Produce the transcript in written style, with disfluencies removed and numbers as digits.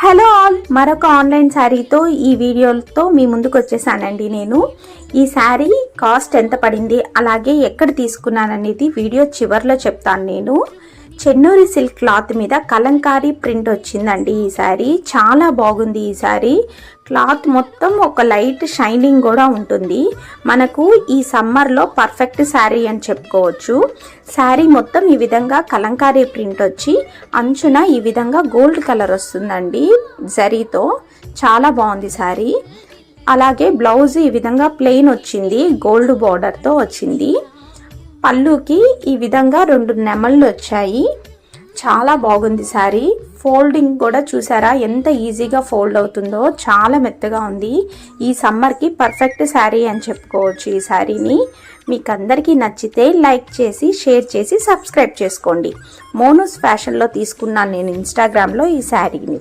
Hello all, మరొక online శారీతో ఈ వీడియోతో మీ ముందుకు వచ్చేసానండి. నేను ఈ శారీ కాస్ట్ ఎంత పడింది, అలాగే ఎక్కడ తీసుకున్నాననేది వీడియో చివరిలో చెప్తాను. నేను చెన్నూరి సిల్క్ క్లాత్ మీద కలంకారీ ప్రింట్ వచ్చిందండి. ఈ శారీ చాలా బాగుంది. ఈ శారీ క్లాత్ మొత్తం ఒక లైట్ షైనింగ్ కూడా ఉంటుంది. మనకు ఈ సమ్మర్లో పర్ఫెక్ట్ శారీ అని చెప్పుకోవచ్చు. శారీ మొత్తం ఈ విధంగా కలంకారీ ప్రింట్ వచ్చి అంచున ఈ విధంగా గోల్డ్ కలర్ వస్తుందండి జరీతో. చాలా బాగుంది శారీ. అలాగే బ్లౌజ్ ఈ విధంగా ప్లెయిన్ వచ్చింది, గోల్డ్ బార్డర్తో వచ్చింది. పళ్ళుకి ఈ విధంగా 2 నెమళ్ళు వచ్చాయి. చాలా బాగుంది శారీ. ఫోల్డింగ్ కూడా చూసారా ఎంత ఈజీగా ఫోల్డ్ అవుతుందో, చాలా మెత్తగా ఉంది. ఈ సమ్మర్కి పర్ఫెక్ట్ శారీ అని చెప్పుకోవచ్చు. ఈ శారీని మీకు అందరికీ నచ్చితే లైక్ చేసి, షేర్ చేసి, సబ్స్క్రైబ్ చేసుకోండి. మోనూస్ ఫ్యాషన్లో తీసుకున్నాను నేను ఇన్స్టాగ్రామ్లో ఈ శారీని.